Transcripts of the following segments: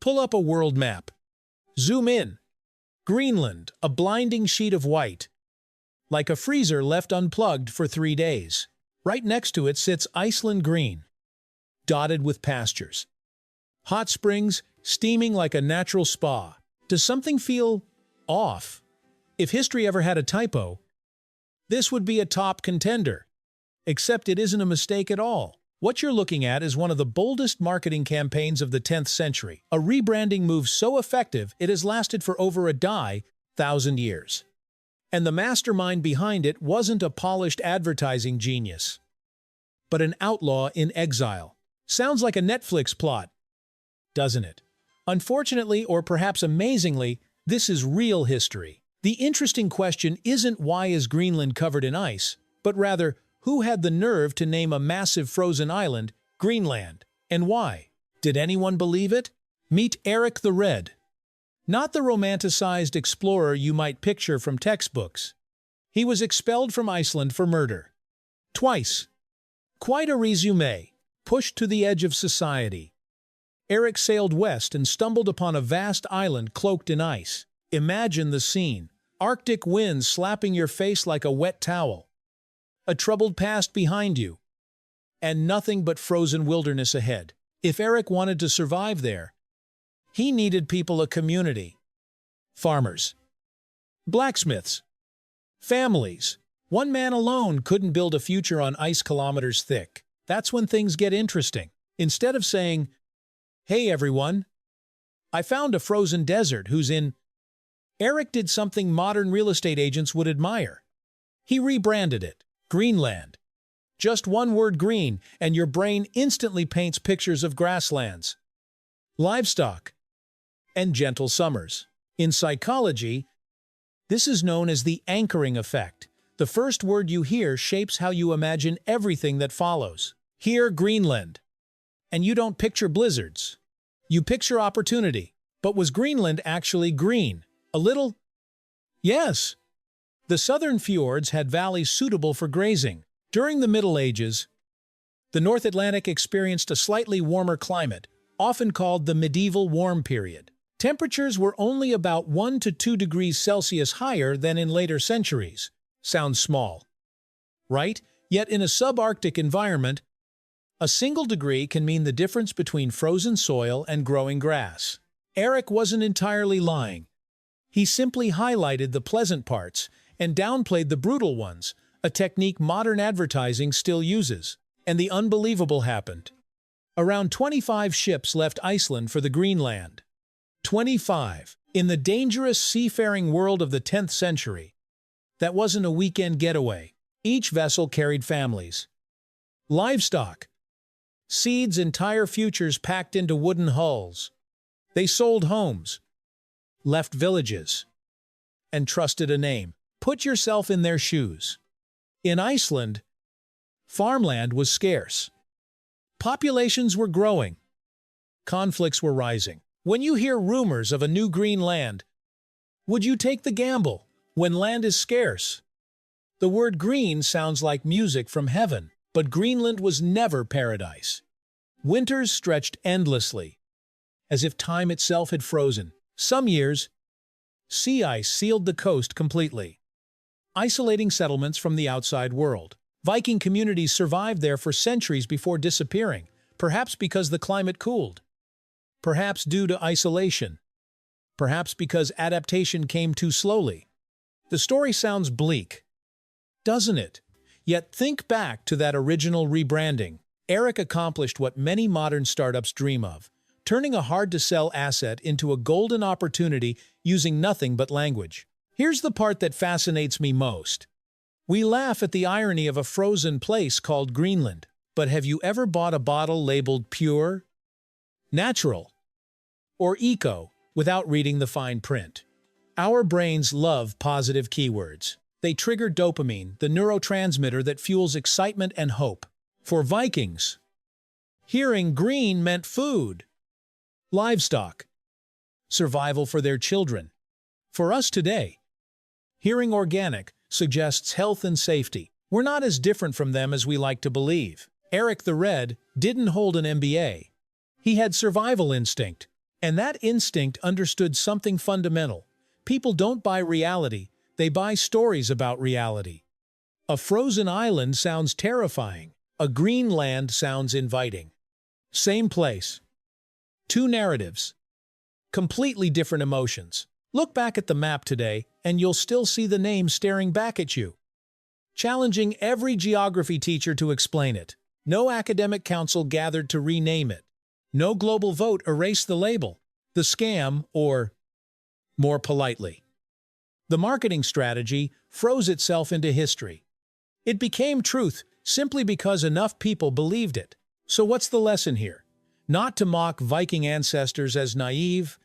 Pull up a world map. Zoom in. Greenland, a blinding sheet of white, like a freezer left unplugged for 3 days. Right next to it sits Iceland green, dotted with pastures. Hot springs, steaming like a natural spa. Does something feel off? If history ever had a typo, this would be a top contender. Except it isn't a mistake at all. What you're looking at is one of the boldest marketing campaigns of the 10th century, a rebranding move so effective it has lasted for over 1,000 years. And the mastermind behind it wasn't a polished advertising genius, but an outlaw in exile. Sounds like a Netflix plot, doesn't it? Unfortunately, or perhaps amazingly, this is real history. The interesting question isn't why is Greenland covered in ice, but rather, who had the nerve to name a massive frozen island Greenland, and why? Did anyone believe it? Meet Eric the Red. Not the romanticized explorer you might picture from textbooks. He was expelled from Iceland for murder. Twice. Quite a resume, pushed to the edge of society. Eric sailed west and stumbled upon a vast island cloaked in ice. Imagine the scene. Arctic winds slapping your face like a wet towel. A troubled past behind you, and nothing but frozen wilderness ahead. If Eric wanted to survive there, he needed people, a community. Farmers, blacksmiths, families. One man alone couldn't build a future on ice kilometers thick. That's when things get interesting. Instead of saying, "Hey everyone, I found a frozen desert who's in," Eric did something modern real estate agents would admire. He rebranded it. Greenland. Just one word, green, and your brain instantly paints pictures of grasslands, livestock, and gentle summers. In psychology, this is known as the anchoring effect. The first word you hear shapes how you imagine everything that follows. Hear Greenland, and you don't picture blizzards. You picture opportunity. But was Greenland actually green? A little? Yes. The southern fjords had valleys suitable for grazing. During the Middle Ages, the North Atlantic experienced a slightly warmer climate, often called the medieval warm period. Temperatures were only about 1 to 2 degrees Celsius higher than in later centuries. Sounds small, right? Yet in a subarctic environment, a single degree can mean the difference between frozen soil and growing grass. Eric wasn't entirely lying. He simply highlighted the pleasant parts and downplayed the brutal ones, a technique modern advertising still uses. And the unbelievable happened. Around 25 ships left Iceland for the Greenland. 25. In the dangerous seafaring world of the 10th century. That wasn't a weekend getaway. Each vessel carried families, livestock, seeds, entire futures packed into wooden hulls. They sold homes, left villages, and trusted a name. Put yourself in their shoes. In Iceland, farmland was scarce. Populations were growing. Conflicts were rising. When you hear rumors of a new green land, would you take the gamble when land is scarce? The word green sounds like music from heaven, but Greenland was never paradise. Winters stretched endlessly, as if time itself had frozen. Some years, sea ice sealed the coast completely, isolating settlements from the outside world. Viking communities survived there for centuries before disappearing, perhaps because the climate cooled, perhaps due to isolation, perhaps because adaptation came too slowly. The story sounds bleak, doesn't it? Yet think back to that original rebranding. Eric accomplished what many modern startups dream of, turning a hard-to-sell asset into a golden opportunity using nothing but language. Here's the part that fascinates me most. We laugh at the irony of a frozen place called Greenland, but have you ever bought a bottle labeled pure, natural, or eco without reading the fine print? Our brains love positive keywords. They trigger dopamine, the neurotransmitter that fuels excitement and hope. For Vikings, hearing green meant food, livestock, survival for their children. For us today, hearing organic suggests health and safety. We're not as different from them as we like to believe. Eric the Red didn't hold an MBA. He had survival instinct. And that instinct understood something fundamental. People don't buy reality, they buy stories about reality. A frozen island sounds terrifying. A Greenland sounds inviting. Same place. Two narratives. Completely different emotions. Look back at the map today, and you'll still see the name staring back at you. Challenging every geography teacher to explain it. No academic council gathered to rename it. No global vote erased the label. The scam, or more politely, the marketing strategy, froze itself into history. It became truth simply because enough people believed it. So what's the lesson here? Not to mock Viking ancestors as naive.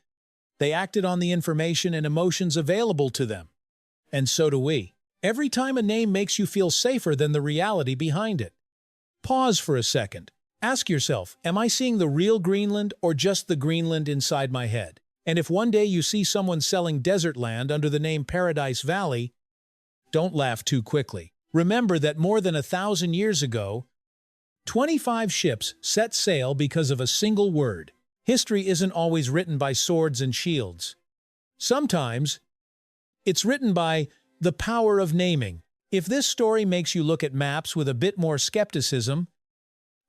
They acted on the information and emotions available to them. And so do we. Every time a name makes you feel safer than the reality behind it. Pause for a second. Ask yourself, am I seeing the real Greenland or just the Greenland inside my head? And if one day you see someone selling desert land under the name Paradise Valley, don't laugh too quickly. Remember that more than 1,000 years ago, 25 ships set sail because of a single word. History isn't always written by swords and shields. Sometimes, it's written by the power of naming. If this story makes you look at maps with a bit more skepticism,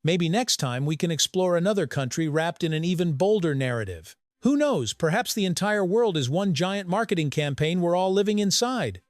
maybe next time we can explore another country wrapped in an even bolder narrative. Who knows, perhaps the entire world is one giant marketing campaign we're all living inside.